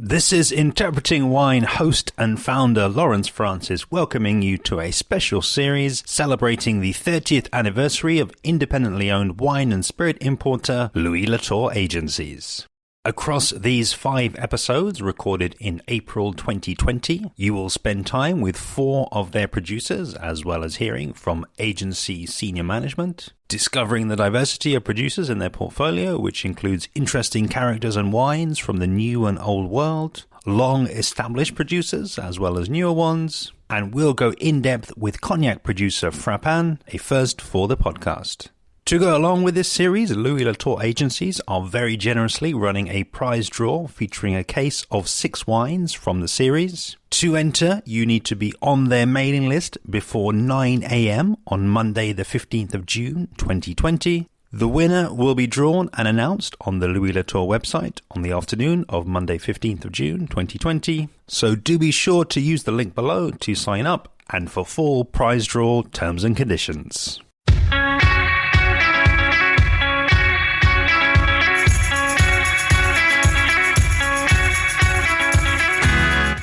This is Interpreting Wine host and founder Laurent Francis welcoming you to a special series celebrating the 30th anniversary of independently owned wine and spirit importer Louis Latour Agencies. Across these 5 episodes recorded in April 2020, you will spend time with 4 of their producers as well as hearing from agency senior management, discovering the diversity of producers in their portfolio, which includes interesting characters and wines from the new and old world, long-established producers as well as newer ones, and we'll go in-depth with cognac producer Frappin, a first for the podcast. To go along with this series, Louis Latour Agencies are very generously running a prize draw featuring a case of 6 wines from the series. To enter, you need to be on their mailing list before 9 a.m. on Monday the 15th of June 2020. The winner will be drawn and announced on the Louis Latour website on the afternoon of Monday 15th of June 2020. So do be sure to use the link below to sign up and for full prize draw terms and conditions.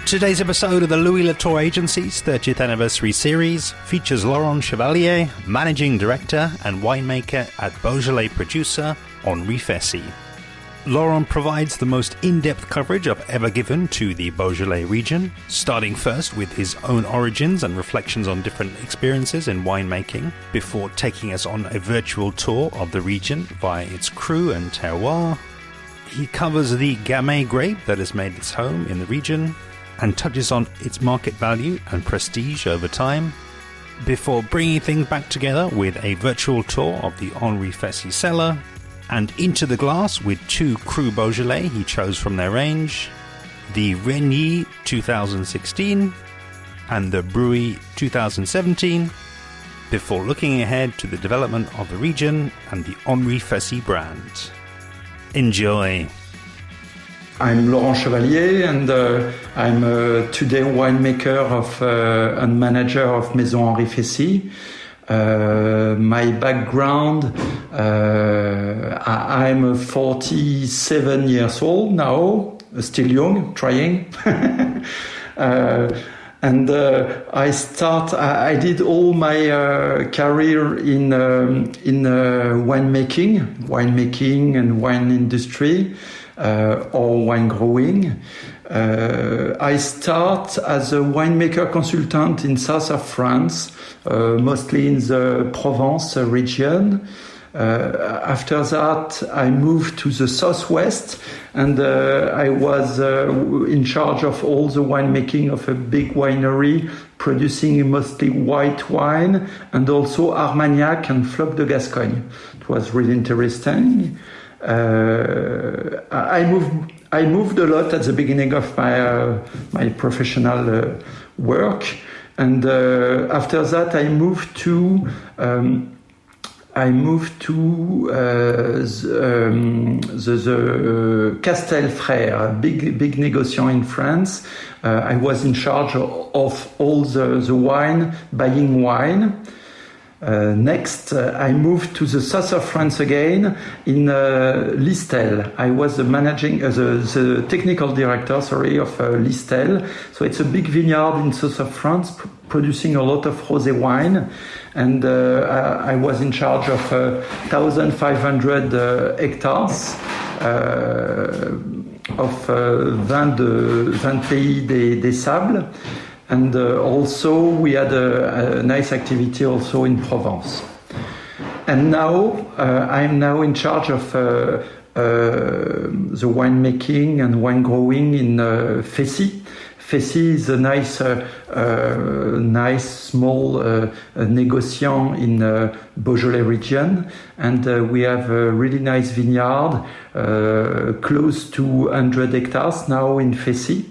Today's episode of the Louis Latour Agency's 30th anniversary series features Laurent Chevalier, managing director and winemaker at Beaujolais producer Henry Fessy. Laurent provides the most in-depth coverage I've ever given to the Beaujolais region, starting first with his own origins and reflections on different experiences in winemaking, before taking us on a virtual tour of the region via its Crus and terroir. He covers the Gamay Grape that has made its home in the region, and touches on its market value and prestige over time, before bringing things back together with a virtual tour of the Henry Fessy cellar, and into the glass with 2 Crus Beaujolais he chose from their range, the Régnié 2016 and the Brouilly 2017, before looking ahead to the development of the region and the Henry Fessy brand. Enjoy! I'm Laurent Chevalier, and I'm today winemaker and manager of Maison Henry Fessy. My background, I'm 47 years old now, still young, trying. And I did all my career in winemaking and wine industry. Or wine growing. I start as a winemaker consultant in south of France, mostly in the Provence region. After that, I moved to the southwest, and I was in charge of all the winemaking of a big winery producing mostly white wine and also Armagnac and Floc de Gascogne. It was really interesting. I moved a lot at the beginning of my professional work, and after that I moved to the Castel Frères, a big négociant in France. I was in charge of all the wine, buying wine. Next, I moved to the south of France again in Listel. I was the technical director, of Listel. So it's a big vineyard in south of France producing a lot of rosé wine, and I was in charge of 1,500 hectares of 20 pays des Sables. And also we had a nice activity also in Provence. And now I'm now in charge of the winemaking and wine growing in Fessy. Fessy is a nice small négociant in Beaujolais region, and we have a really nice vineyard, close to 100 hectares now in Fessy.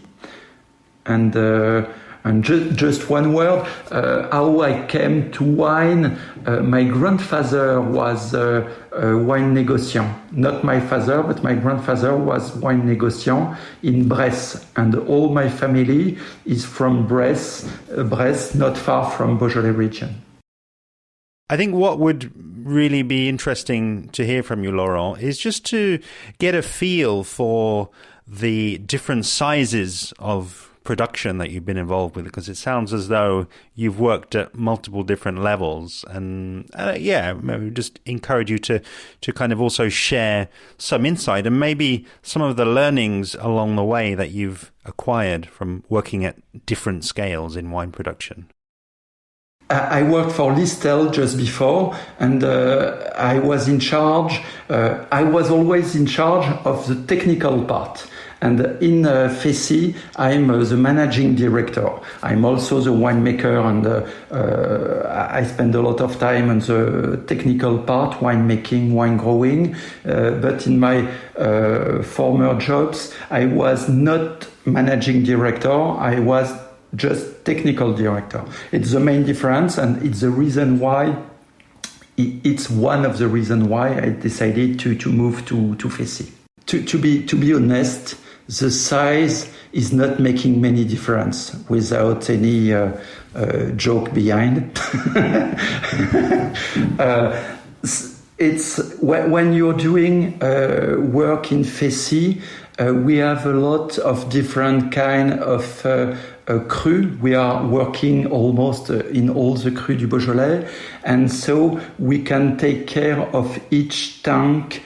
And just one word, how I came to wine. My grandfather was a wine négociant. Not my father, but my grandfather was wine négociant in Bresse. And all my family is from Bresse, not far from Beaujolais region. I think what would really be interesting to hear from you, Laurent, is just to get a feel for the different sizes of production that you've been involved with, because it sounds as though you've worked at multiple different levels. And maybe just encourage you to kind of also share some insight and maybe some of the learnings along the way that you've acquired from working at different scales in wine production. I worked for Listel just before, and I was in charge. I was always in charge of the technical part. And in Fessy, I'm the managing director. I'm also the winemaker, and I spend a lot of time on the technical part, winemaking, wine growing. But in my former jobs, I was not managing director. I was just technical director. It's the main difference, and it's the reason why. It's one of the reasons why I decided to move to Fessy. To be honest, the size is not making many difference without any joke behind. It's when you're doing work in Fessy, we have a lot of different kind of cru. We are working almost in all the cru du Beaujolais, and so we can take care of each tank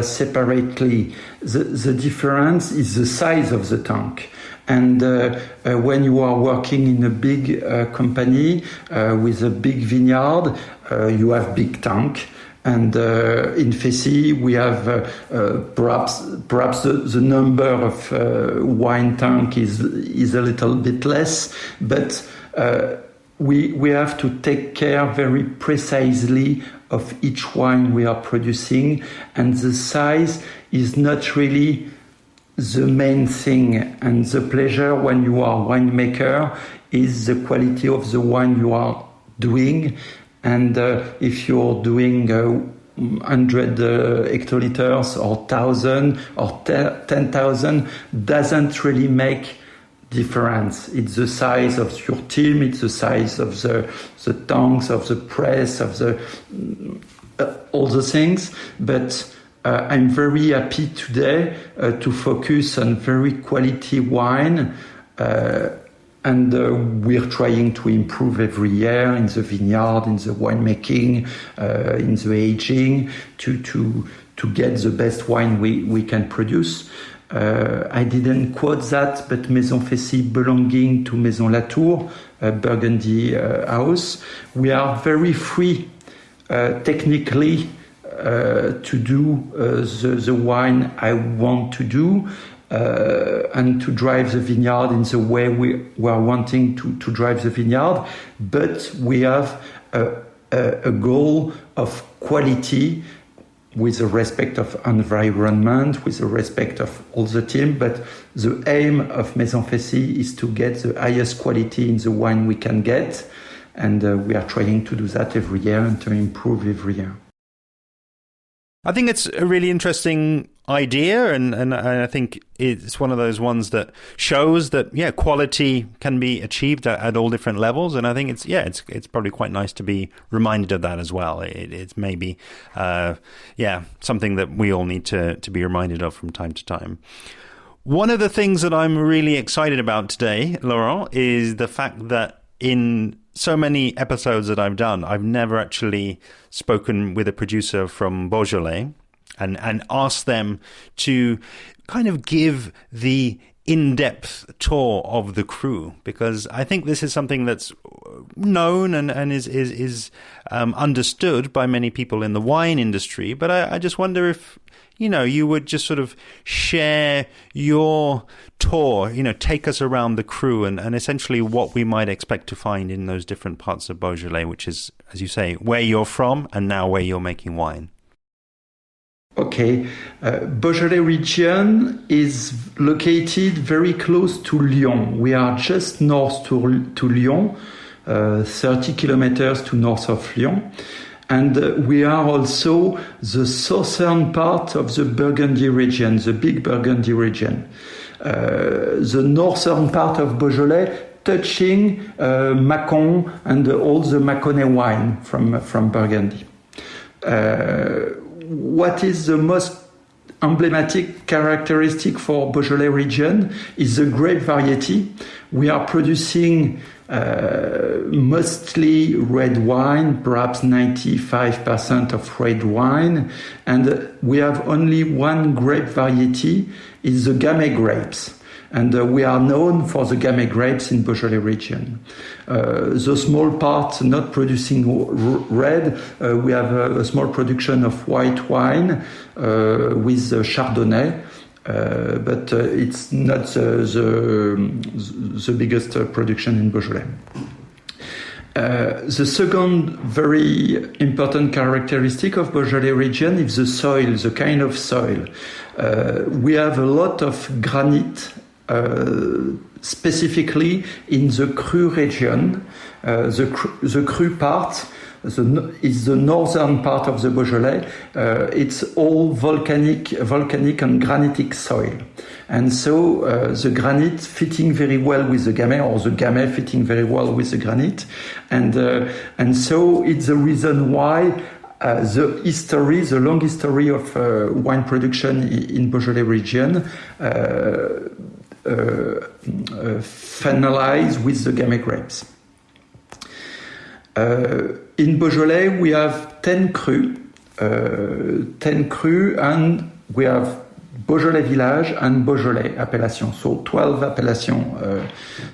separately. The difference is the size of the tank. And when you are working in a big company with a big vineyard, you have big tank. And in Fessy, we have perhaps the number of wine tank is a little bit less, but we have to take care very precisely of each wine we are producing, and the size is not really the main thing. And the pleasure when you are winemaker is the quality of the wine you are doing. And if you're doing 100 hectoliters or 1,000 or 10,000, doesn't really make difference. It's the size of your team, it's the size of the tanks, of the press, of the all the things. But I'm very happy today to focus on very quality wine. And we're trying to improve every year in the vineyard, in the winemaking, in the aging, to get the best wine we can produce. I didn't quote that, but Maison Fessy belonging to Maison Latour, a Burgundy house. We are very free technically to do the wine I want to do. And to drive the vineyard in the way we are wanting to drive the vineyard. But we have a goal of quality with the respect of environment, with the respect of all the team. But the aim of Maison Fessy is to get the highest quality in the wine we can get. And we are trying to do that every year and to improve every year. I think it's a really interesting idea, and I think it's one of those ones that shows that quality can be achieved at all different levels, and I think it's probably quite nice to be reminded of that as well. It's maybe something that we all need to be reminded of from time to time. One of the things that I'm really excited about today, Laurent, is the fact that in so many episodes that I've done, I've never actually spoken with a producer from Beaujolais and asked them to kind of give the in-depth tour of the cru, because I think this is something that's known and is understood by many people in the wine industry. But I just wonder if you would just sort of share your tour, take us around the cru and essentially what we might expect to find in those different parts of Beaujolais, which is, as you say, where you're from and now where you're making wine. Okay. Beaujolais region is located very close to Lyon. We are just north to Lyon, 30 kilometers to north of Lyon. And we are also the southern part of the Burgundy region, the big Burgundy region. The northern part of Beaujolais touching Mâcon and all the Mâconnais wine from Burgundy. What is the most emblematic characteristic for Beaujolais region is the grape variety. We are producing mostly red wine, perhaps 95% of red wine, and we have only one grape variety, is the Gamay grapes. And we are known for the Gamay grapes in Beaujolais region. The small part not producing red, we have a small production of white wine with Chardonnay. But it's not the biggest production in Beaujolais. The second very important characteristic of Beaujolais region is the soil, the kind of soil. We have a lot of granite, specifically in the Crus region. The Crus part is the northern part of the Beaujolais. It's all volcanic and granitic soil. And so the granite fitting very well with the Gamay, or the Gamay fitting very well with the granite. And so it's the reason why the long history of wine production in Beaujolais region finalize with the Gamay grapes. In Beaujolais, we have 10 crus, and we have Beaujolais village and Beaujolais appellation, so 12 appellations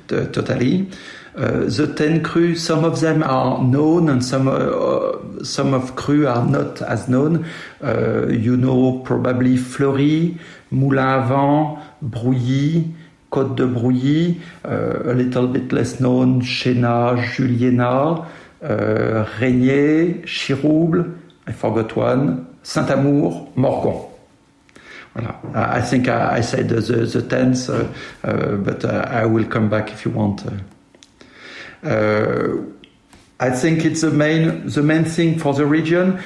totally. The 10 crus, some of them are known, and some of crus are not as known. You know probably Fleury, Moulin à Vent, Brouilly, Côte de Brouilly, a little bit less known, Chénat, Juliena, Régnié, Chirouble, I forgot one, Saint-Amour, Morgon. Voilà. I think I said the 10th, but I will come back if you want. I think it's the main thing for the region.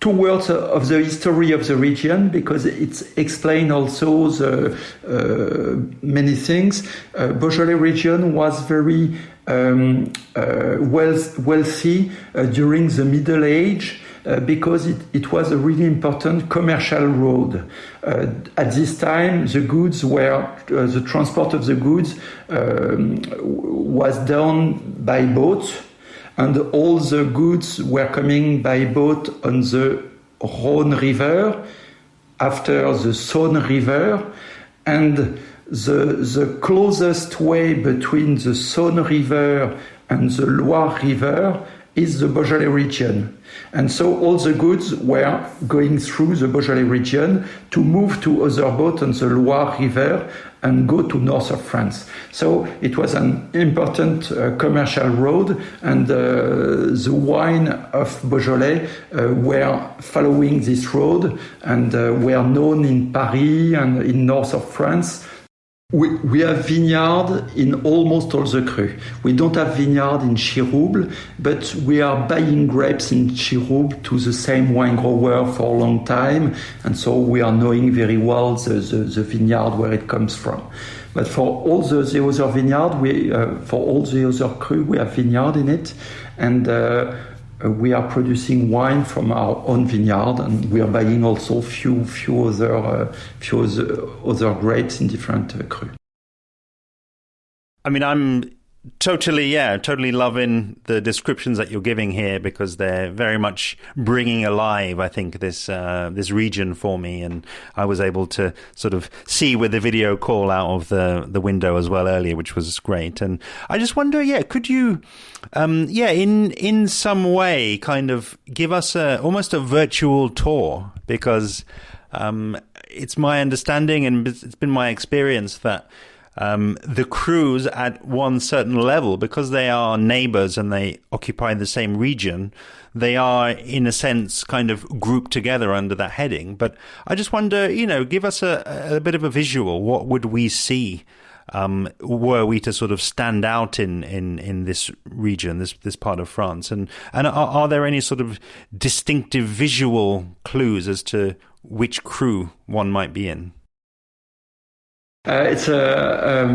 2 words of the history of the region, because it's explained also the many things. Beaujolais region was very wealthy during the Middle Age, because it was a really important commercial road. At this time, the transport of the goods was done by boat, and all the goods were coming by boat on the Rhône River, after the Saône River, and the closest way between the Saône River and the Loire River is the Beaujolais region. And so all the goods were going through the Beaujolais region to move to other boats on the Loire River and go to north of France. So it was an important commercial road, and the wine of Beaujolais were following this road, and were known in Paris and in north of France. We have vineyard in almost all the crus. We don't have vineyard in Chirouble, but we are buying grapes in Chirouble to the same wine grower for a long time, and so we are knowing very well the vineyard where it comes from. But for all the other vineyard, for all the other crus, we have vineyard in it, and we are producing wine from our own vineyard, and we are buying also few other grapes in different crus. I mean, I'm totally loving the descriptions that you're giving here, because they're very much bringing alive, I think, this region for me. And I was able to sort of see with the video call out of the window as well earlier, which was great. And I just wonder, could you, in some way, kind of give us almost a virtual tour, because it's my understanding and it's been my experience that the Crus at one certain level, because they are neighbors and they occupy the same region, they are in a sense kind of grouped together under that heading. But I just wonder, give us a bit of a visual. What would we see were we to sort of stand out in this region, this part of France? And are there any sort of distinctive visual clues as to which Crus one might be in? It's a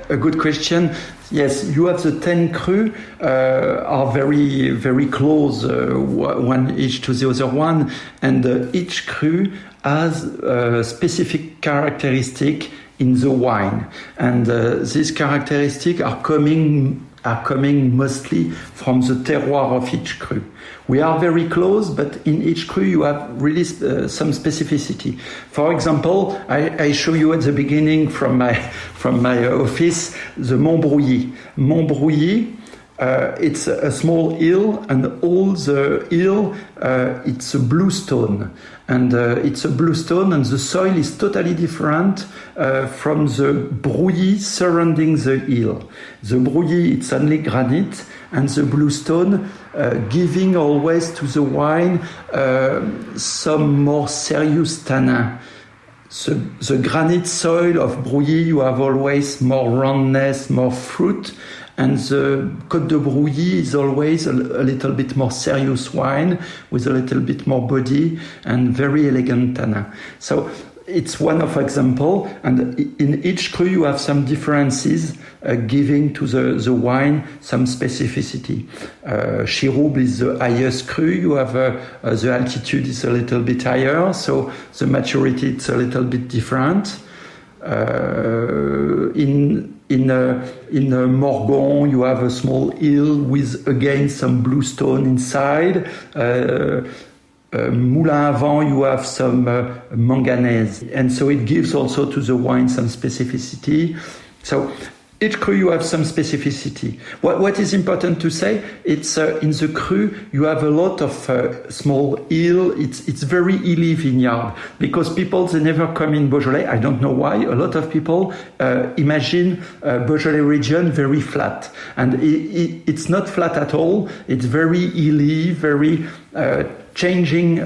good question. Yes, you have the 10 crus are very, very close, one each to the other one, and each cru has a specific characteristic in the wine, and these characteristics are coming mostly from the terroir of each cru. We are very close, but in each cru you have really some specificity. For example, I show you at the beginning from my office the Brouilly. Brouilly, it's a small hill, and all the hill it's a blue stone, and it's a blue stone, and the soil is totally different from the Brouilly surrounding the hill. The Brouilly, it's only granite, and the blue stone giving always to the wine some more serious tannin. The granite soil of Brouilly, you have always more roundness, more fruit, and the Côte de Brouilly is always a little bit more serious wine with a little bit more body and very elegant tannin. So it's one of example, and in each cru you have some differences giving to the wine some specificity. Chirouble is the highest cru. You have the altitude is a little bit higher, so the maturity is a little bit different. In Morgon, you have a small hill with again some blue stone inside. Moulin à Vent, you have some manganese, and so it gives also to the wine some specificity. So each cru you have some specificity. What is important to say, it's in the cru you have a lot of small hill. It's very hilly vineyard, because people, they never come in Beaujolais. I don't know why. A lot of people imagine Beaujolais region very flat, and it's not flat at all. It's very hilly, very changing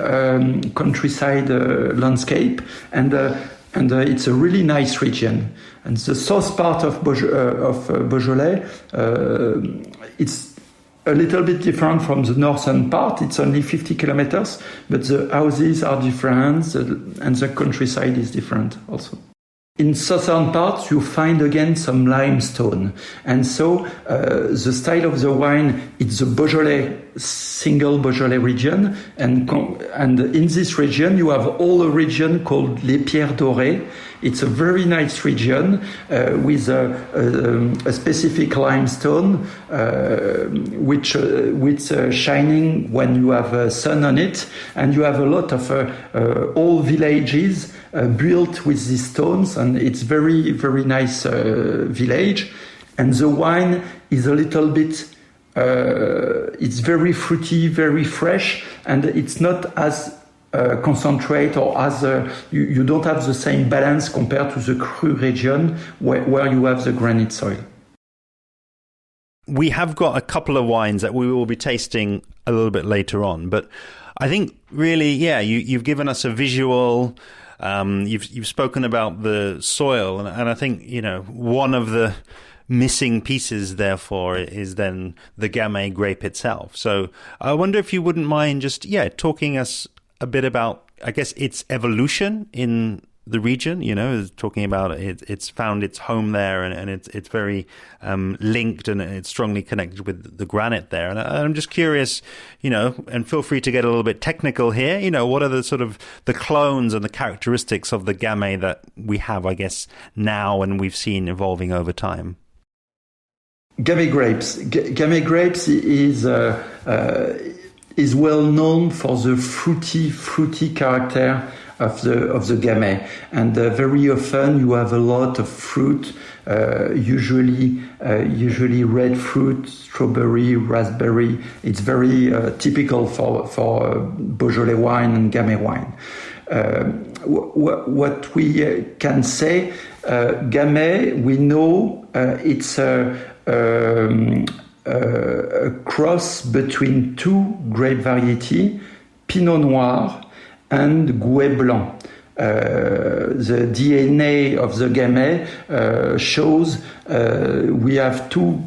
countryside landscape, and it's a really nice region. And the south part of Beaujolais, it's a little bit different from the northern part. It's only 50 kilometers, but the houses are different, and the countryside is different also. In southern parts, you find again some limestone, and so the style of the wine, it's the Beaujolais, single Beaujolais region, and in this region you have all a region called Les Pierres Dorées. It's a very nice region with a specific limestone, which shining when you have sun on it, and you have a lot of old villages built with these stones, and it's very, very nice village. And the wine is a little bit, it's very fruity, very fresh, and it's not as concentrate, or as you don't have the same balance compared to the cru region where you have the granite soil. We have got a couple of wines that we will be tasting a little bit later on, but I think really, you've given us a visual. You've spoken about the soil, and I think one of the missing pieces, therefore, is then the Gamay grape itself. So I wonder if you wouldn't mind just talking us a bit about, I guess, its evolution in the region. Talking about it's found its home there, and it's very linked, and it's strongly connected with the granite there. And I'm just curious, and feel free to get a little bit technical here. What are the sort of the clones and the characteristics of the Gamay that we have, I guess, now, and we've seen evolving over time? Gamay grapes. Gamay grapes is well known for the fruity character of the Gamay, and very often you have a lot of fruit, usually red fruit, strawberry, raspberry. It's very typical for Beaujolais wine and Gamay wine. What we can say, Gamay, we know it's a cross between two grape variety, Pinot Noir and Gouais Blanc. The DNA of the Gamay shows we have two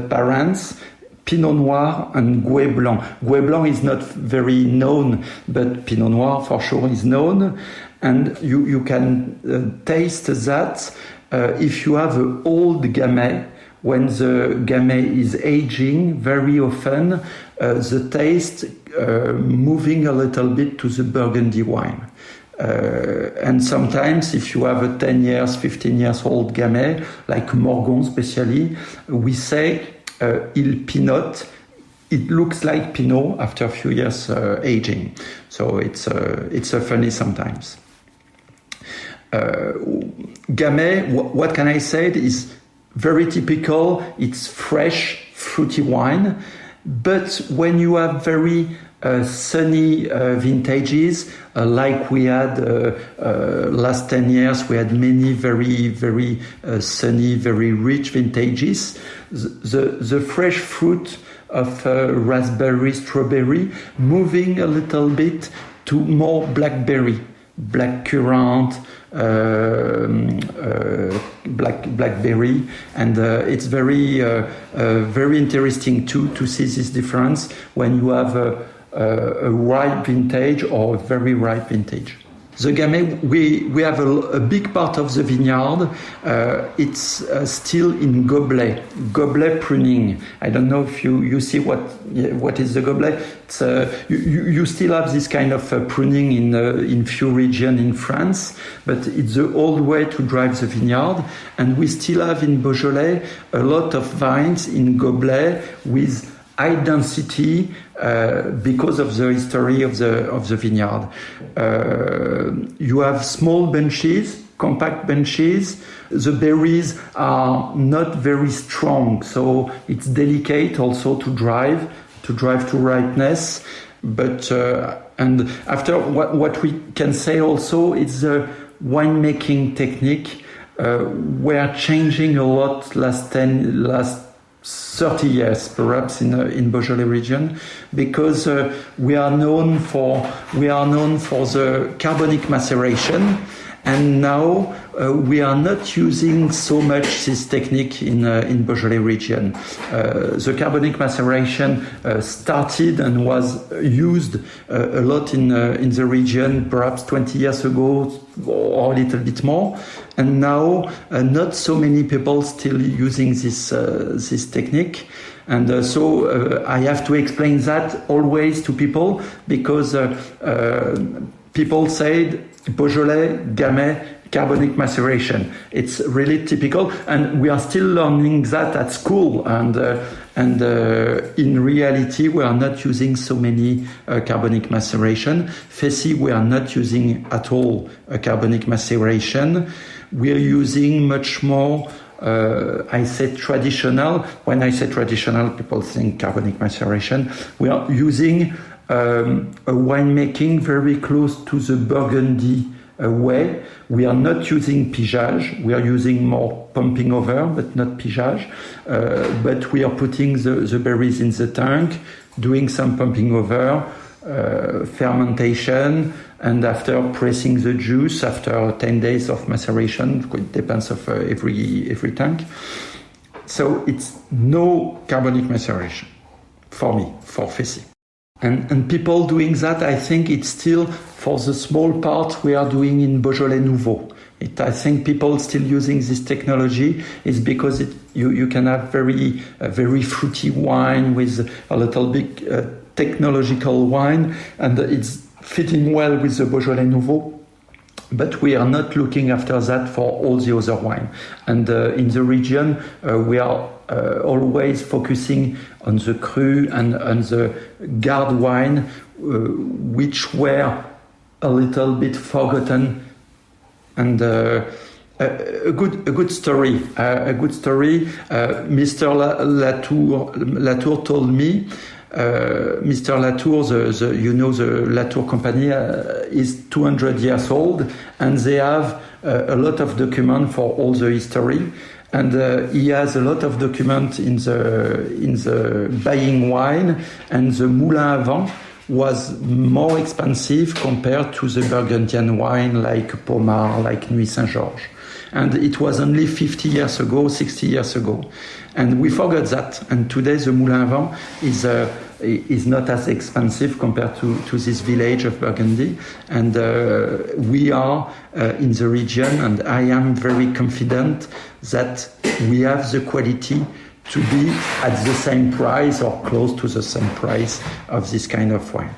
parents, Pinot Noir and Gouais Blanc. Gouais Blanc is not very known, but Pinot Noir for sure is known. And you can taste that if you have an old Gamay. When the Gamay is aging, very often the taste moving a little bit to the Burgundy wine. And sometimes if you have a 10 years, 15 years old Gamay, like Morgon especially, we say il pinote. It looks like Pinot after a few years aging. So it's funny sometimes. Gamay, what can I say? It is very typical. It's fresh, fruity wine. But when you have very sunny vintages, like we had last 10 years, we had many very, very sunny, very rich vintages. The fresh fruit of raspberry, strawberry, moving a little bit to more blackberry, blackcurrant, blackberry, and it's very interesting too to see this difference when you have a ripe vintage or a very ripe vintage. The Gamay, we have a big part of the vineyard. It's still in goblet pruning. I don't know if you see what is the goblet. It's, you still have this kind of pruning in few regions in France, but it's the old way to drive the vineyard. And we still have in Beaujolais a lot of vines in goblet with high density because of the history of the vineyard. You have small bunches, compact bunches. The berries are not very strong, so it's delicate also to drive to ripeness. But and after what we can say also is the winemaking technique. We're changing a lot last 30 years perhaps in Beaujolais region, because we are known for the carbonic maceration, and now we are not using so much this technique in Beaujolais region. The carbonic maceration started and was used a lot in the region perhaps 20 years ago or a little bit more, and now not so many people still using this technique. And so I have to explain that always to people, because people said Beaujolais, Gamay, carbonic maceration. It's really typical, and we are still learning that at school. And in reality, we are not using so many carbonic maceration. Fessy, we are not using at all carbonic maceration. We are using much more. I say traditional. When I say traditional, people think carbonic maceration. We are using a winemaking very close to the Burgundy way. We are not using pigeage. We are using more pumping over, but not pigeage. But we are putting the berries in the tank, doing some pumping over, fermentation, and after pressing the juice after 10 days of maceration. It depends of every tank. So it's no carbonic maceration for me, for Fessy. And people doing that, I think it's still for the small part we are doing in Beaujolais Nouveau. I think people still using this technology is because you can have very fruity wine with a little bit technological wine, and it's fitting well with the Beaujolais Nouveau. But we are not looking after that for all the other wine. And in the region, we are always focusing on the Crus and on the guard wine, which were a little bit forgotten. And a good story. Mr. Latour told me. Mr. Latour, the Latour company is 200 years old, and they have a lot of document for all the history. And he has a lot of document in the buying wine, and the Moulin à Vent was more expensive compared to the Burgundian wine like Pommard, like Nuit Saint-Georges. And it was only 50 years ago, 60 years ago. And we forgot that. And today the Moulin à Vent is not as expensive compared to this village of Burgundy. And we are in the region, and I am very confident that we have the quality to be at the same price or close to the same price of this kind of wine.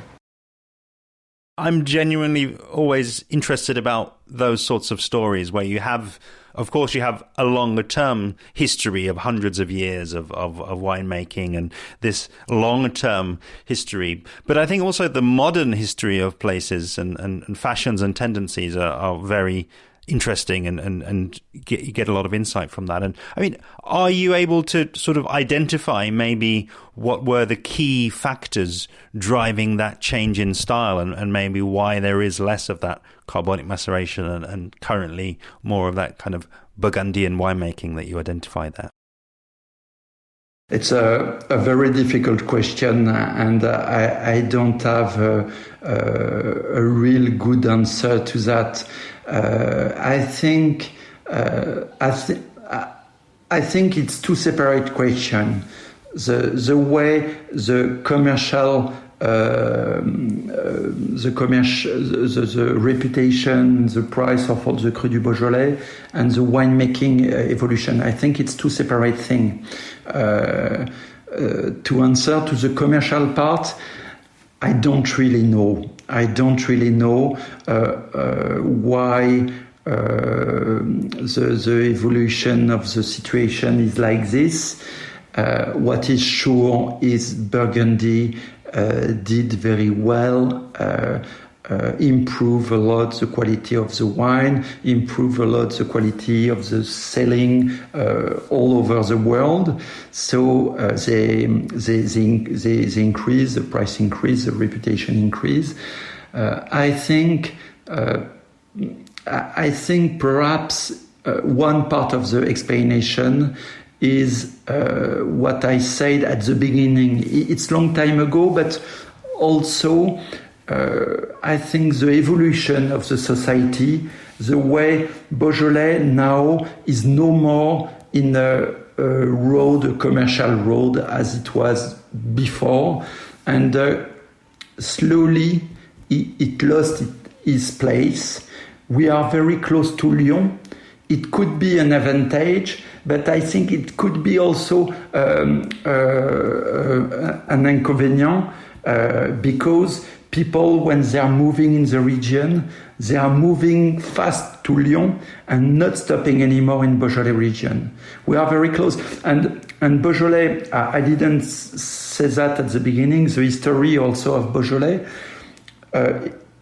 I'm genuinely always interested about those sorts of stories where you have, of course, you have a longer term history of hundreds of years of winemaking and this longer term history. But I think also the modern history of places and fashions and tendencies are very interesting and you get a lot of insight from that. And I mean, are you able to sort of identify maybe what were the key factors driving that change in style and maybe why there is less of that carbonic maceration and currently more of that kind of Burgundian winemaking that you identify there? It's a very difficult question, and I don't have a real good answer to that. I think it's two separate questions. The way the commercial, the reputation, the price of all the Cru du Beaujolais, and the winemaking evolution. I think it's two separate things. To answer to the commercial part, I don't really know. I don't really know why the evolution of the situation is like this. What is sure is Burgundy did very well, improve a lot the quality of the wine, improve a lot the quality of the selling all over the world. So they increase, the price increase, the reputation increase. I think perhaps one part of the explanation is what I said at the beginning. It's a long time ago, but also I think the evolution of the society, the way Beaujolais now is no more in a commercial road as it was before, and slowly it lost its place. We are very close to Lyon. It could be an advantage, but I think it could be also an inconvenience because people, when they are moving in the region, they are moving fast to Lyon and not stopping anymore in Beaujolais region. We are very close. And Beaujolais, I didn't say that at the beginning, the history also of Beaujolais.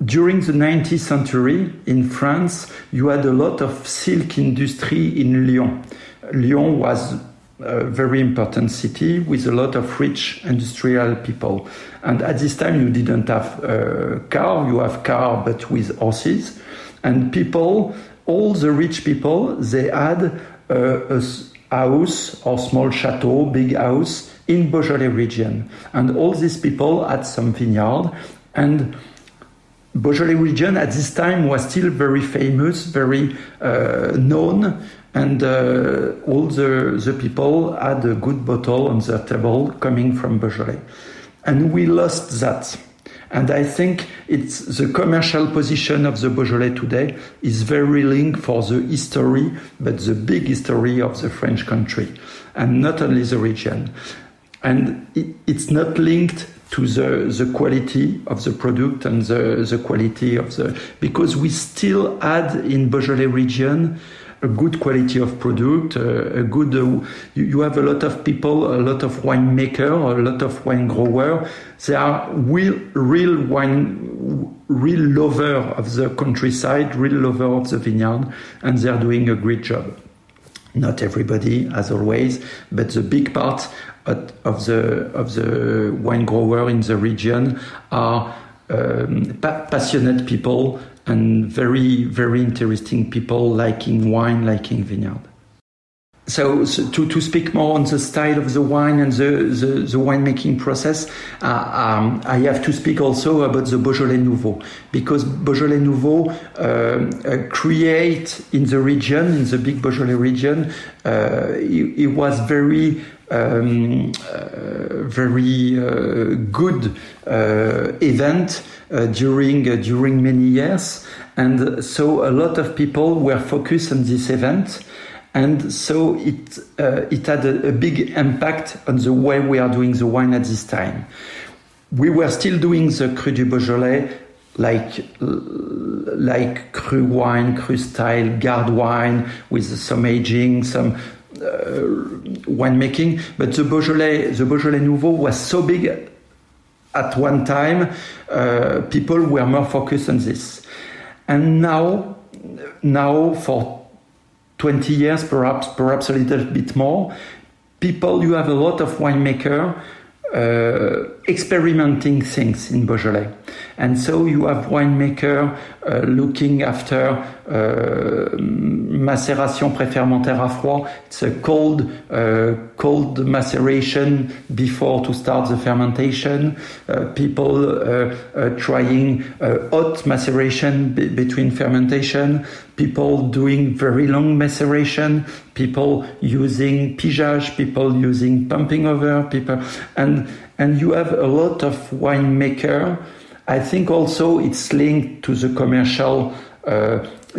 During the 19th century in France, you had a lot of silk industry in Lyon. Lyon was a very important city with a lot of rich industrial people. And at this time, you didn't have a car. You have car, but with horses. And people, all the rich people, they had a house or small chateau, big house in Beaujolais region. And all these people had some vineyard. And Beaujolais region at this time was still very famous, very known, and all the people had a good bottle on their table coming from Beaujolais. And we lost that. And I think it's the commercial position of the Beaujolais today is very linked for the history, but the big history of the French country, and not only the region. And it's not linked to the quality of the product and the quality of because we still had in Beaujolais region a good quality of product, a good. You have a lot of people, a lot of winemaker, a lot of wine grower. They are real lover of the countryside, real lover of the vineyard, and they are doing a great job. Not everybody, as always, but the big part of the wine grower in the region are passionate people and very, very interesting people liking wine, liking vineyard. So to speak more on the style of the wine and the winemaking process, I have to speak also about the Beaujolais Nouveau, because Beaujolais Nouveau create in the region, in the big Beaujolais region, it was very good event during many years, and so a lot of people were focused on this event. And so it had a big impact on the way we are doing the wine at this time. We were still doing the Cru du Beaujolais like Cru wine, Cru style, guard wine with some aging, some winemaking. But the Beaujolais Nouveau was so big at one time, people were more focused on this. And now for 20 years, perhaps a little bit more, you have a lot of winemakers experimenting things in Beaujolais. And so you have winemaker looking after macération préfermentaire à froid. It's a cold maceration before to start the fermentation. People trying hot maceration between fermentation. People doing very long maceration. People using pigeage. People using pumping over. And you have a lot of winemaker. I think also it's linked to the commercial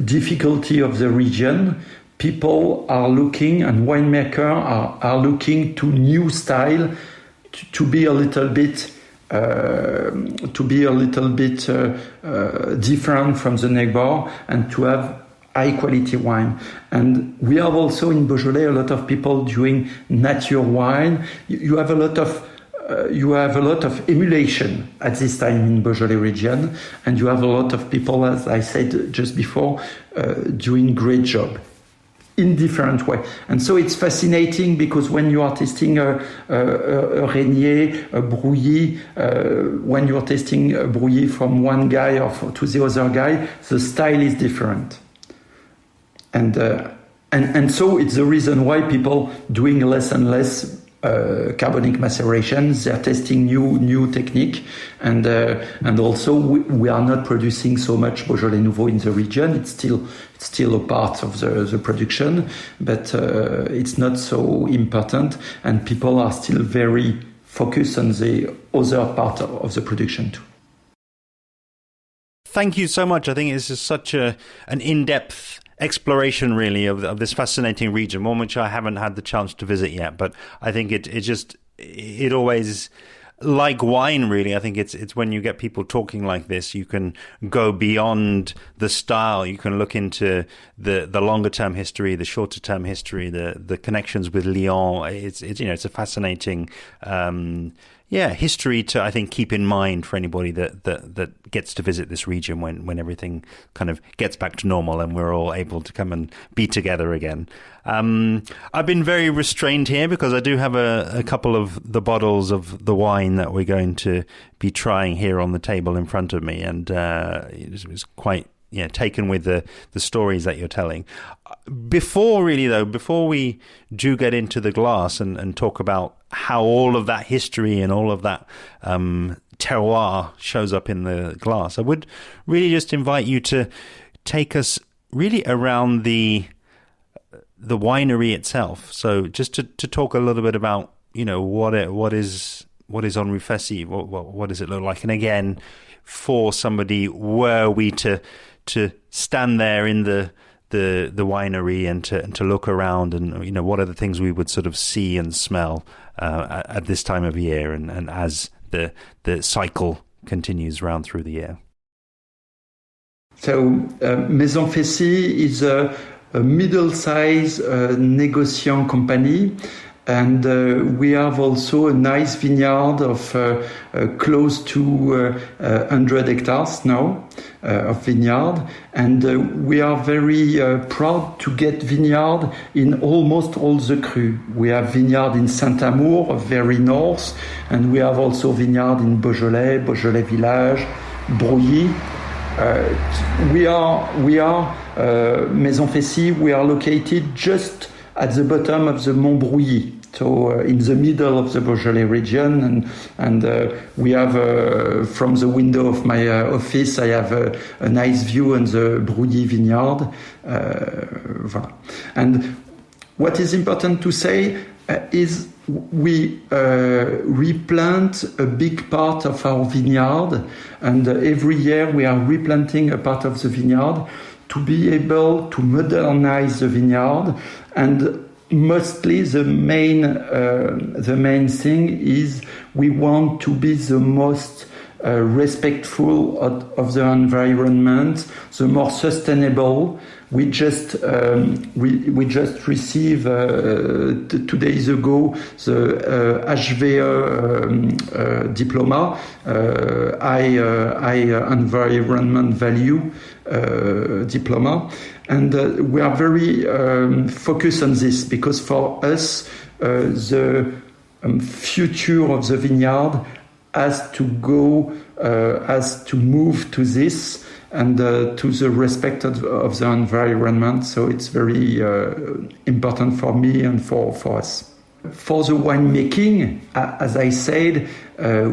difficulty of the region. People are looking, and winemakers are looking to new style to be a little bit different from the neighbor and to have high quality wine. And we have also in Beaujolais a lot of people doing nature wine. You have a lot of emulation at this time in Beaujolais region, and you have a lot of people, as I said just before, doing great job in different way. And so it's fascinating because when you are tasting a Régnié, a Brouilly, when you're tasting a Brouilly from one guy to the other guy, the style is different. And so it's the reason why people doing less and less carbonic macerations. They are testing new technique, and also we are not producing so much Beaujolais Nouveau in the region. It's still a part of the production, but it's not so important, and people are still very focused on the other part of the production too. Thank you so much. I think it's just such an in-depth exploration, really, of this fascinating region, one which I haven't had the chance to visit yet. But I think it always, like wine, really, I think it's when you get people talking like this, you can go beyond the style. You can look into the longer term history, the shorter term history, the connections with Lyon. It's a fascinating history to, I think, keep in mind for anybody that gets to visit this region when everything kind of gets back to normal and we're all able to come and be together again. I've been very restrained here because I do have a couple of the bottles of the wine that we're going to be trying here on the table in front of me, and it was quite taken with the stories that you're telling. Before we do get into the glass and talk about how all of that history and all of that terroir shows up in the glass, I would really just invite you to take us really around the winery itself. So just to talk a little bit about what is Henry Fessy, what does it look like, and again, for somebody, were we to stand there in the winery and to look around, and what are the things we would sort of see and smell at this time of year, and as the cycle continues round through the year. So Maison Fessy is a middle-sized négociant company. And we have also a nice vineyard of close to 100 hectares now of vineyard. And we are very proud to get vineyard in almost all the Crus. We have vineyard in Saint-Amour, very north, and we have also vineyard in Beaujolais Village, Brouilly. We are Maison Fessy. We are located just at the bottom of the Mont Brouilly, so in the middle of the Beaujolais region, and we have from the window of my office, I have a nice view on the Brouilly vineyard. Voilà. And what is important to say is we replant a big part of our vineyard, and every year we are replanting a part of the vineyard to be able to modernize the vineyard. And mostly the main thing is we want to be the most respectful of the environment, the more sustainable. We just received 2 days ago the HVE diploma, high environment value diploma, and we are very focused on this because for us the future of the vineyard has to move to this and to the respect of the environment. So it's very important for me and for us. For the winemaking, as I said,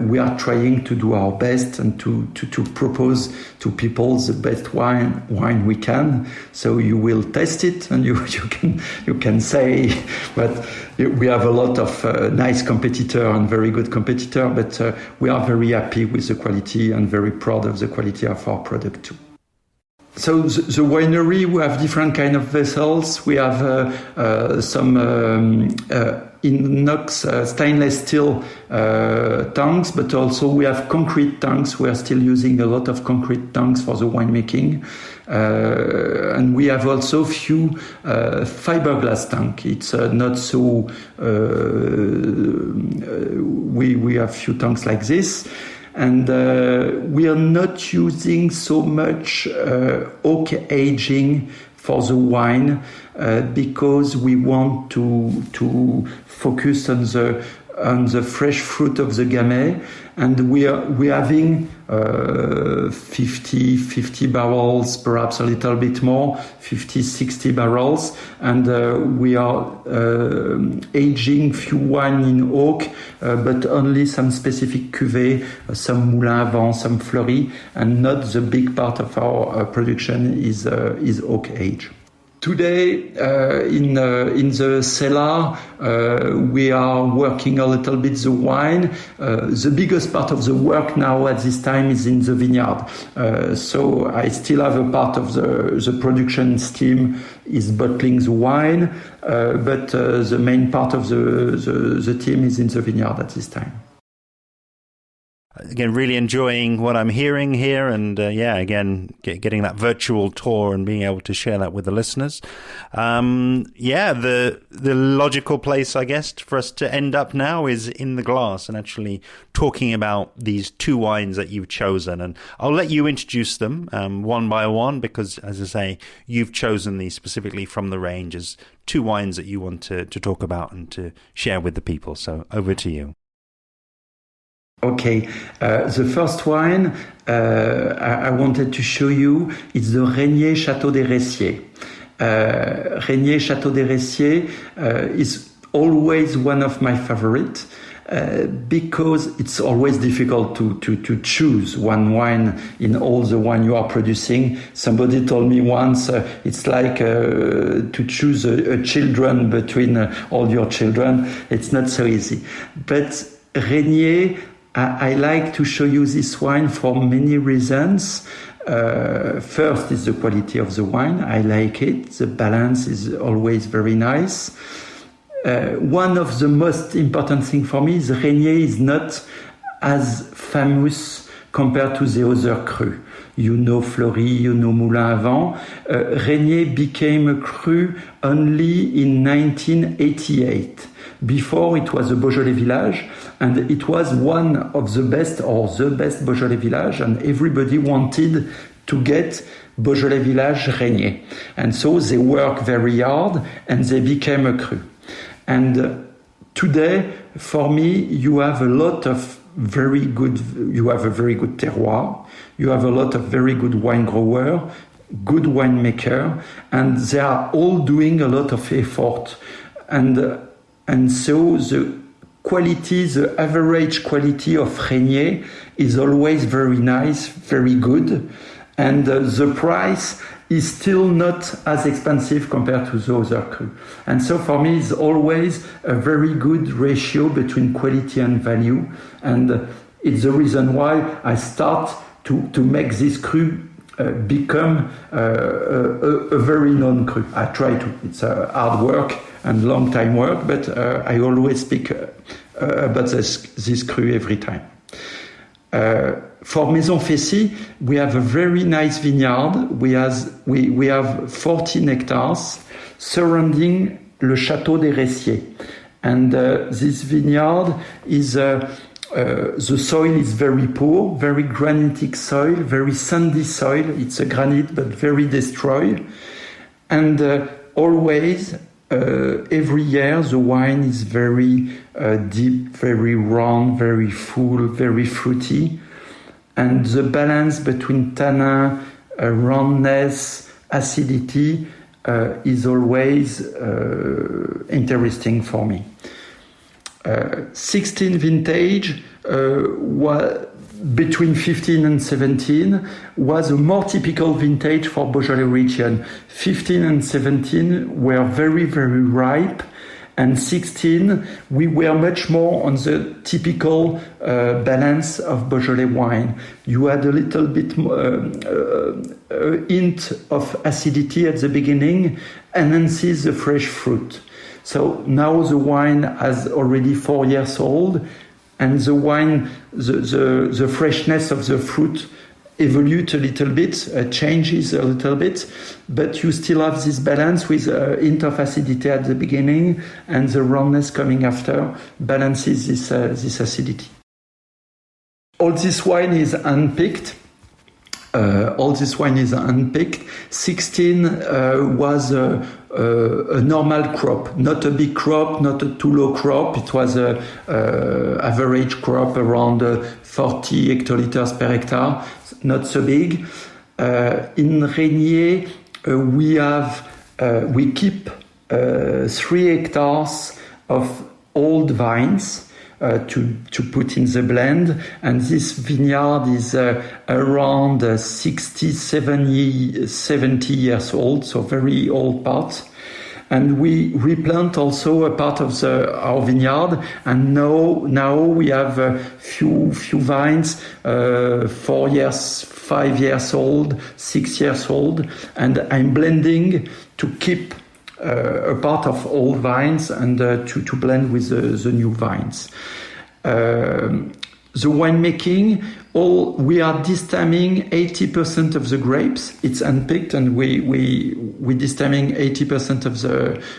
we are trying to do our best and to propose to people the best wine we can. So you will test it and you can say, but we have a lot of nice competitor and very good competitor, but we are very happy with the quality and very proud of the quality of our product too. So the winery, we have different kind of vessels. We have some inox stainless steel tanks, but also we have concrete tanks. We are still using a lot of concrete tanks for the winemaking. And we have also few fiberglass tank. It's not so... we have few tanks like this. And we are not using so much oak aging for the wine because we want to focus on the fresh fruit of the Gamay, and we are having 50 barrels, perhaps a little bit more, 50-60 barrels, and we are aging few wine in oak, but only some specific cuvée, some Moulin à Vent, some Fleury, and not the big part of our production is oak age. Today, in the cellar, we are working a little bit the wine. The biggest part of the work now at this time is in the vineyard. So I still have a part of the production team is bottling the wine, but the main part of the team is in the vineyard at this time. Again, really enjoying what I'm hearing here, and again, getting that virtual tour and being able to share that with the listeners. The logical place, I guess, for us to end up now is in the glass and actually talking about these two wines that you've chosen. And I'll let you introduce them one by one because, as I say, you've chosen these specifically from the range as two wines that you want to talk about and to share with the people. So over to you. Okay, the first wine I wanted to show you is the Régnié Château des Ressiers. Régnié Château des Ressiers is always one of my favorites because it's always difficult to choose one wine in all the wine you are producing. Somebody told me once it's like to choose a children between all your children. It's not so easy. But Régnié, I like to show you this wine for many reasons. First is the quality of the wine. I like it. The balance is always very nice. One of the most important things for me is Régnié is not as famous compared to the other cru. You know Fleury, you know Moulin à Vent. Régnié became a cru only in 1988. Before it was a Beaujolais village, and it was one of the best or the best Beaujolais village, and everybody wanted to get Beaujolais village Régnié. And so they worked very hard and they became a cru. And today, for me, you have a lot of very good terroir, you have a lot of very good wine grower, good winemaker, and they are all doing a lot of effort. And so the quality, the average quality of Régnié is always very nice, very good. And the price is still not as expensive compared to the other cru. And so for me, it's always a very good ratio between quality and value. And it's the reason why I start to make this cru become a very known cru. I try to. It's hard work and long time work, but I always speak about this cru every time. For Maison Fessy, we have a very nice vineyard. We have 14 hectares surrounding Le Château des Régnié. And this vineyard is, the soil is very poor, very granitic soil, very sandy soil. It's a granite, but very destroyed. And always, every year, the wine is very deep, very round, very full, very fruity. And the balance between tannin, roundness, acidity is always interesting for me. 16 vintage, between 15 and 17, was a more typical vintage for Beaujolais region. 15 and 17 were very, very ripe. And 16, we were much more on the typical balance of Beaujolais wine. You had a little bit hint of acidity at the beginning, enhances the fresh fruit. So now the wine is already 4 years old, and the wine, the freshness of the fruit evolute a little bit, changes a little bit, but you still have this balance with a hint of acidity at the beginning, and the roundness coming after balances this acidity. All this wine is unpicked. 16 was a normal crop, not a big crop, not a too low crop. It was a average crop around 40 hectoliters per hectare, not so big. In Régnié, we keep 3 hectares of old vines to put in the blend, and this vineyard is around 70 years old, so very old part. And we replant also a part of our vineyard, and now we have a few vines, 4 years, 5 years old, 6 years old, and I'm blending to keep a part of old vines and to blend with the new vines. The winemaking, we are destemming 80% of the grapes. It's unpicked, and we destemming 80%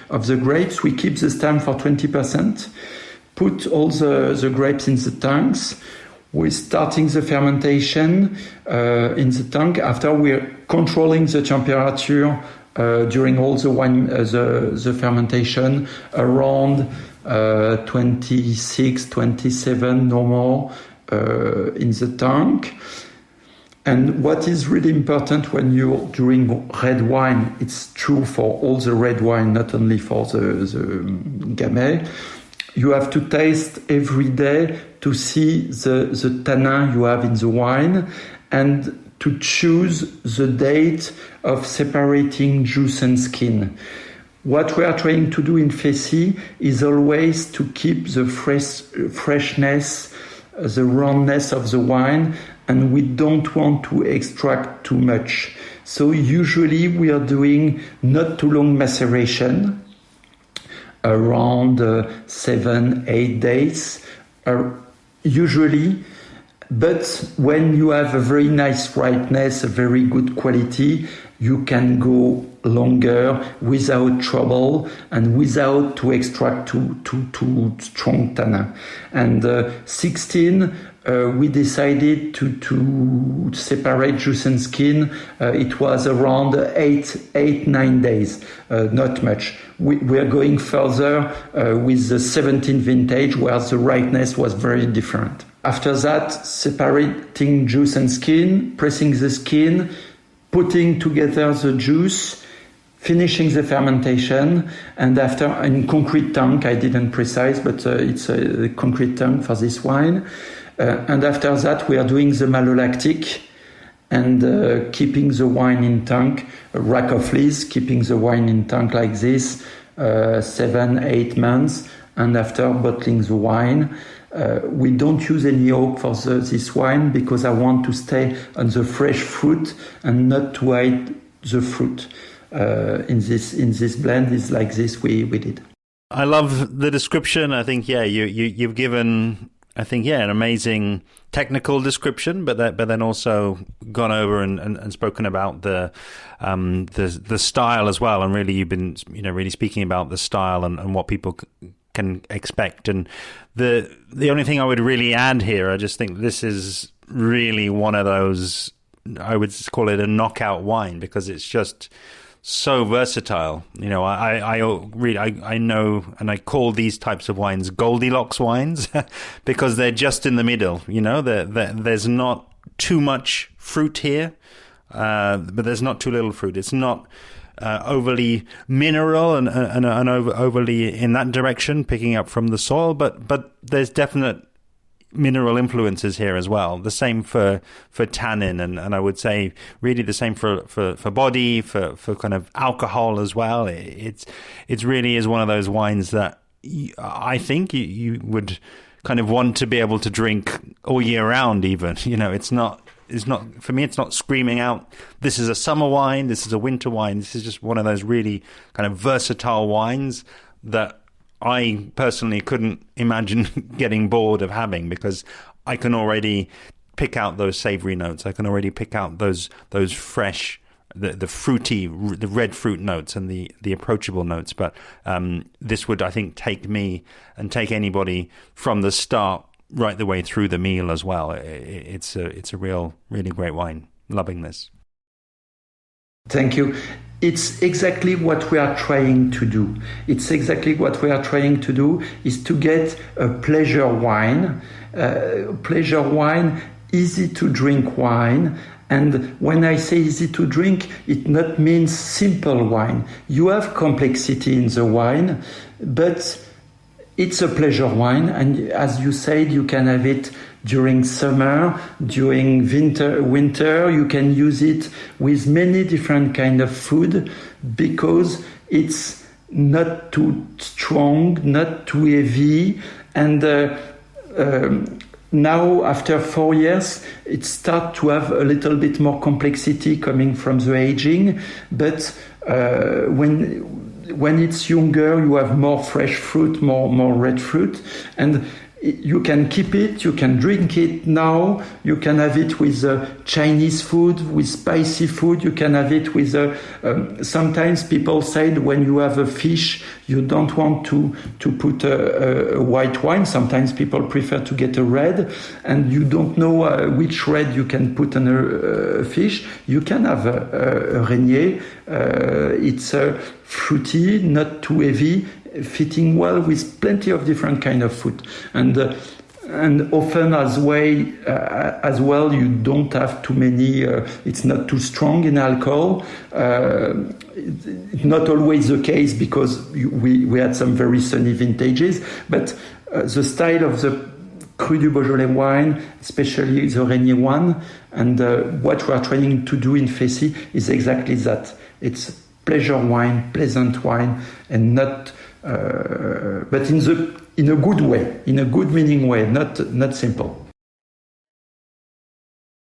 of the grapes. We keep the stem for 20%. Put all the grapes in the tanks. We're starting the fermentation in the tank. After we're controlling the temperature during all the wine, the fermentation around 26, 27, no more in the tank. And what is really important when you're doing red wine, it's true for all the red wine, not only for the Gamay, you have to taste every day to see the tannin you have in the wine, and to choose the date of separating juice and skin. What we are trying to do in Fessy is always to keep the freshness, the roundness of the wine, and we don't want to extract too much. So usually we are doing not too long maceration, around 7-8 days, usually. But when you have a very nice ripeness, a very good quality, you can go longer without trouble and without to extract too strong tannin. And 16, we decided to separate juice and skin. It was around 8-9 days, not much. We are going further with the 17 vintage, where the ripeness was very different. After that, separating juice and skin, pressing the skin, putting together the juice, finishing the fermentation, and after in concrete tank, I didn't precise, but it's a concrete tank for this wine. And after that, we are doing the malolactic and keeping the wine in tank, a rack of lees, keeping the wine in tank like this, 7-8 months, and after bottling the wine. We don't use any oak for this wine because I want to stay on the fresh fruit and not to hide the fruit. In this blend is like this we did. I love the description. I think you've given I think, yeah, an amazing technical description, but then also gone over and spoken about the style as well. And really, you've been, really speaking about the style and what people can expect. And the only thing I would really add here, I just think this is really one of those, I would call it a knockout wine, because it's just so versatile. I know, and I call these types of wines Goldilocks wines because they're just in the middle. There's not too much fruit here, but there's not too little fruit. It's not overly mineral and overly in that direction, picking up from the soil, but there's definite mineral influences here as well. The same for tannin, and I would say really the same for body, for kind of alcohol as well. It's really is one of those wines that I think you would kind of want to be able to drink all year round. Even it's not for me. It's not screaming out, this is a summer wine, this is a winter wine. This is just one of those really kind of versatile wines that I personally couldn't imagine getting bored of having, because I can already pick out those savory notes. I can already pick out those fresh, the fruity, the red fruit notes and the approachable notes. But this would, I think, take me and take anybody from the start right the way through the meal as well. It's a really great wine. Loving this. Thank you. It's exactly what we are trying to do. Is to get a pleasure wine, easy to drink wine. And when I say easy to drink, it not means simple wine. You have complexity in the wine, but it's a pleasure wine. And as you said, you can have it during summer, during winter. You can use it with many different kind of food, because it's not too strong, not too heavy. And now, after 4 years, it starts to have a little bit more complexity coming from the aging. But when it's younger, you have more fresh fruit, more red fruit, and you can keep it, you can drink it now, you can have it with Chinese food, with spicy food, you can have it with, sometimes people said when you have a fish, you don't want to put a white wine. Sometimes people prefer to get a red, and you don't know which red you can put on a fish. You can have a Régnié. It's fruity, not too heavy, fitting well with plenty of different kind of food, and often as well you don't have too many. It's not too strong in alcohol. Not always the case, because we had some very sunny vintages, but the style of the Cru du Beaujolais wine, especially the Régnié one, and what we are trying to do in Fessy is exactly that. It's pleasure wine, pleasant wine, and not. But in a good way, in a good meaning way, not simple.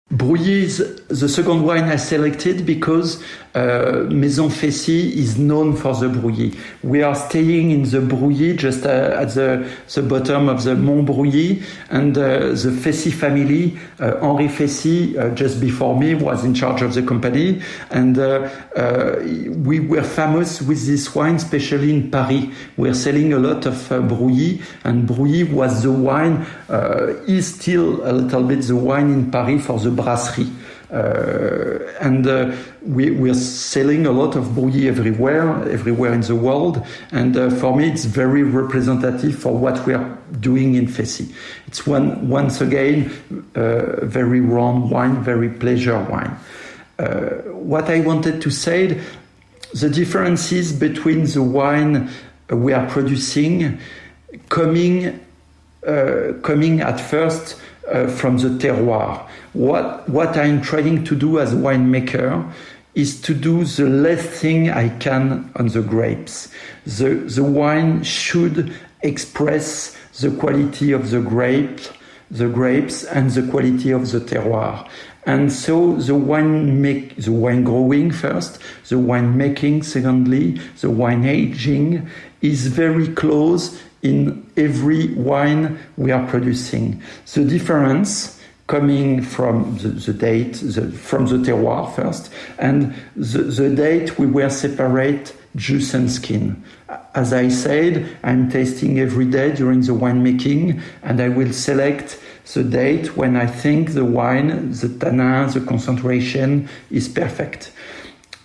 Brouilly is the second wine I selected because Maison Fessy is known for the Brouilly. We are staying in the Brouilly, just at the bottom of the Mont Brouilly, and the Fessy family, Henry Fessy, just before me, was in charge of the company, and we were famous with this wine, especially in Paris. We're selling a lot of Brouilly, and Brouilly was the wine, is still a little bit the wine in Paris for the brasserie. We're selling a lot of Brouilly everywhere in the world, and for me it's very representative for what we are doing in Fessy. It's once again very round wine, very pleasure wine. What I wanted to say, the differences between the wine we are producing coming at first from the terroir. What I'm trying to do as a winemaker is to do the less thing I can on the grapes. The wine should express the quality of the grapes and the quality of the terroir. And so the wine growing first, the wine making secondly, the wine aging is very close in every wine we are producing. The difference coming from the date, from the terroir first, and the date we will separate juice and skin. As I said, I'm tasting every day during the winemaking, and I will select the date when I think the wine, the tannin, the concentration is perfect.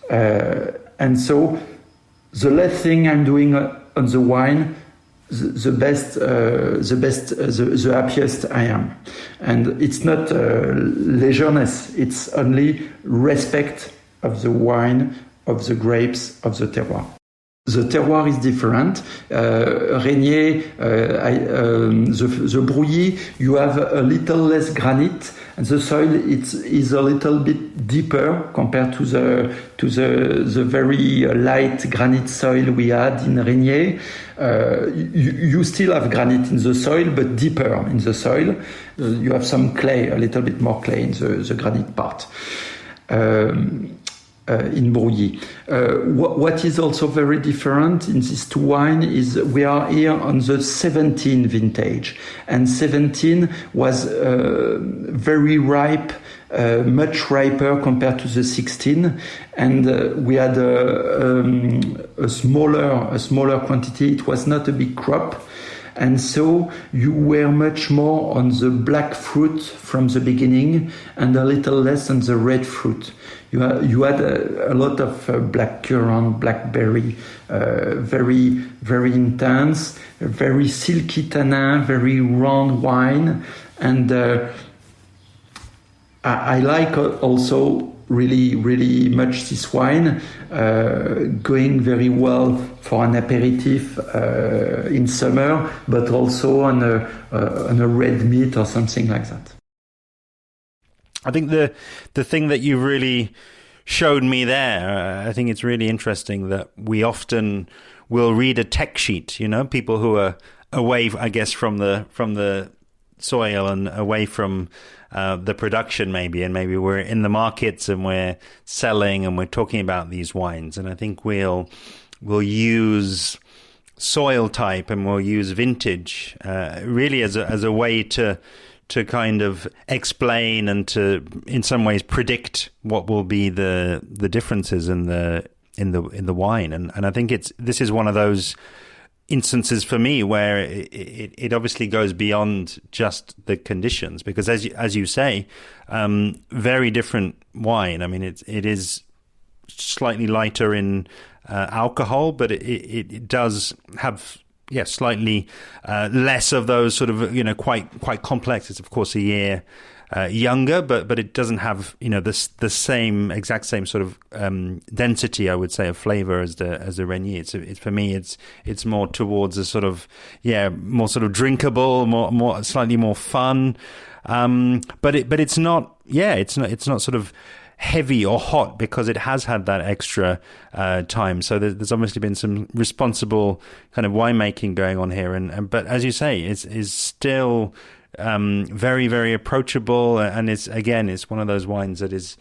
And so the less thing I'm doing on the wine, the happiest I am. And it's not leisureness, it's only respect of the wine, of the grapes, of the terroir. The terroir is different. Régnié, the Brouilly, you have a little less granite, and the soil is a little bit deeper compared to the very light granite soil we had in Régnié. You still have granite in the soil, but deeper in the soil. You have some clay, a little bit more clay in the granite part. In Brouilly. What is also very different in these two wines is we are here on the 17 vintage, and 17 was very ripe, much riper compared to the 16, and we had a smaller quantity. It was not a big crop. And so you were much more on the black fruit from the beginning and a little less on the red fruit. You had a lot of black currant, blackberry, very, very intense, very silky tannin, very round wine. And I like also really, really much this wine, going very well for an aperitif in summer, but also on a red meat or something like that. I think the thing that you really showed me there, I think it's really interesting that we often will read a tech sheet, people who are away, I guess, from the soil and away from the production maybe, and maybe we're in the markets and we're selling and we're talking about these wines, and I think we'll use soil type and we'll use vintage really as a way to kind of explain and to in some ways predict what will be the differences in the wine, and I think this is one of those instances for me where it obviously goes beyond just the conditions, because as you say, very different wine. I mean, it is slightly lighter in alcohol, but it does have slightly less of those sort of quite complex. It's of course a year younger, but it doesn't have the exact same sort of density, I would say, of flavor as the Régnié. It's for me it's more towards a sort of more sort of drinkable, more slightly more fun, but it's not it's not sort of heavy or hot because it has had that extra time. So there's obviously been some responsible kind of winemaking going on here, and but as you say, is still very, very approachable, and it's one of those wines that is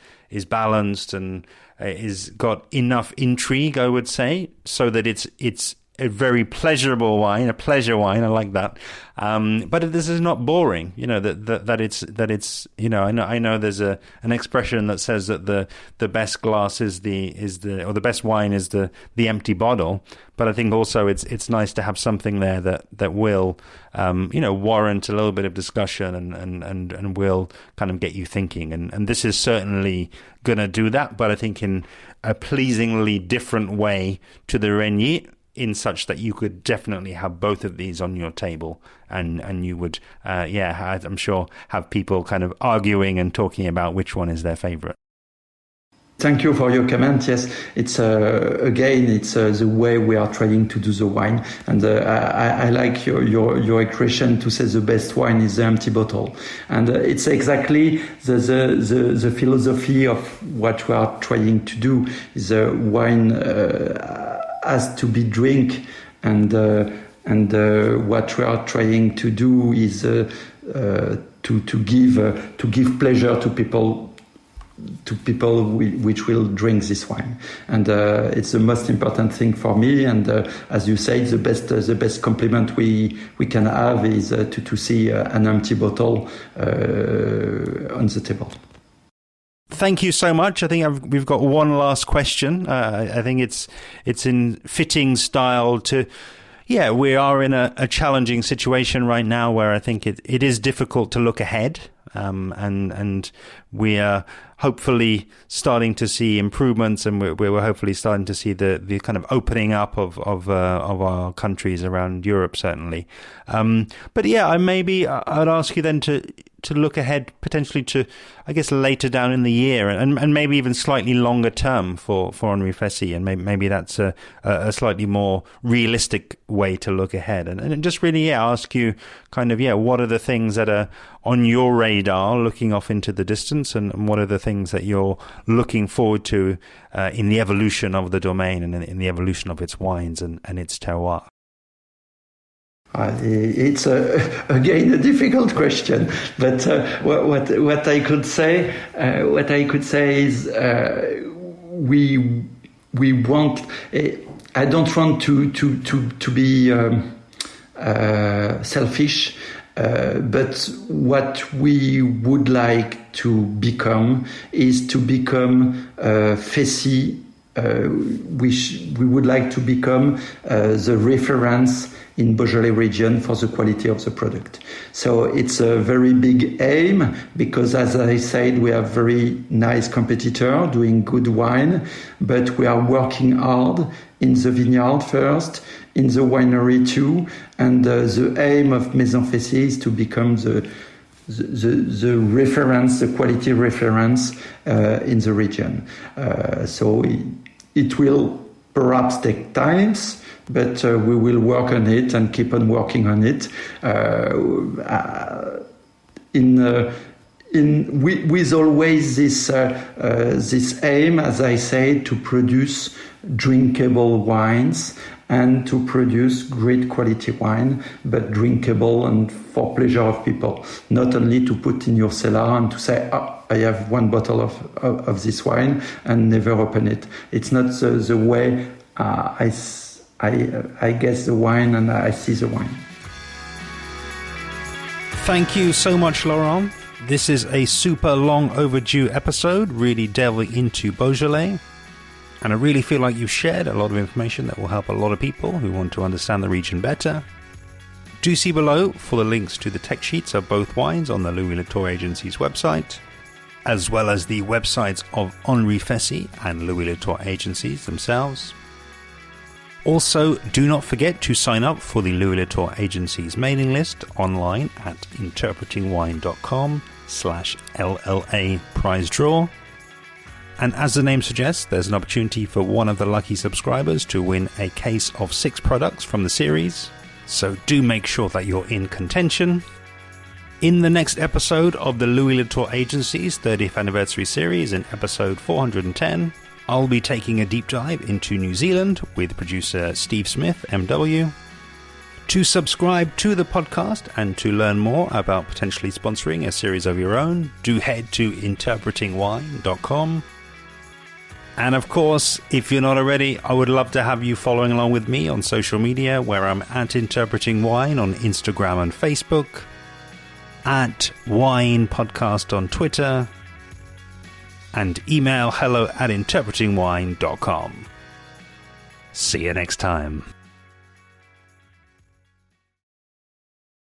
balanced and is got enough intrigue, I would say, so that it's a very pleasurable wine, a pleasure wine. I like that, but this is not boring. That it's I know there's an expression that says that the best glass is the best wine is the empty bottle. But I think also it's nice to have something there that will warrant a little bit of discussion and will kind of get you thinking. And this is certainly going to do that, but I think in a pleasingly different way to the Régnié, in such that you could definitely have both of these on your table, and you would, I'm sure, have people kind of arguing and talking about which one is their favorite. Thank you for your comment. Yes, it's the way we are trying to do the wine, and I like your equation to say the best wine is the empty bottle, and it's exactly the philosophy of what we are trying to do. Is the wine has to be drink, and what we are trying to do is to give pleasure to people to people which will drink this wine. And it's the most important thing for me. And as you say, the best compliment we can have is to see an empty bottle on the table. Thank you so much. I think we've got one last question. I think it's in fitting style to... Yeah, we are in a challenging situation right now where I think it is difficult to look ahead, and we are hopefully starting to see improvements, and we're hopefully starting to see the kind of opening up of our countries around Europe, certainly. But yeah, I'd ask you then to look ahead potentially to, I guess, later down in the year and maybe even slightly longer term for Henry Fessy, and maybe that's a slightly more realistic way to look ahead. And just really, ask you kind of, what are the things that are on your radar looking off into the distance, and what are the things that you're looking forward to in the evolution of the domain and in the evolution of its wines and its terroir? It's again a difficult question, but what I could say is we want. I don't want to be selfish, but what we would like to become is to become Fessy. We would like to become the reference in Beaujolais region for the quality of the product. So it's a very big aim because, as I said, we have very nice competitor doing good wine, but we are working hard in the vineyard first, in the winery too, and the aim of Maison Fessy is to become the reference, the quality reference in the region. So it will perhaps take times, but we will work on it and keep on working on it. With always this aim, as I say, to produce drinkable wines and to produce great quality wine, but drinkable and for pleasure of people. Not only to put in your cellar and to say, I have one bottle of this wine and never open it. It's not the way I guess the wine and I see the wine. Thank you so much, Laurent. This is a super long overdue episode, really delving into Beaujolais. And I really feel like you've shared a lot of information that will help a lot of people who want to understand the region better. Do see below for the links to the tech sheets of both wines on the Louis Latour Agency's website, as well as the websites of Henry Fessy and Louis Latour Agencies themselves. Also, do not forget to sign up for the Louis Latour Agency's mailing list online at interpretingwine.com/LLA prize draw. And as the name suggests, there's an opportunity for one of the lucky subscribers to win a case of 6 products from the series. So do make sure that you're in contention. In the next episode of the Louis Latour Agency's 30th anniversary series, in episode 410, I'll be taking a deep dive into New Zealand with producer Steve Smith, MW. To subscribe to the podcast and to learn more about potentially sponsoring a series of your own, do head to interpretingwine.com. And of course, if you're not already, I would love to have you following along with me on social media, where I'm at Interpreting Wine on Instagram and Facebook, at Wine Podcast on Twitter, and email hello@interpretingwine.com. See you next time.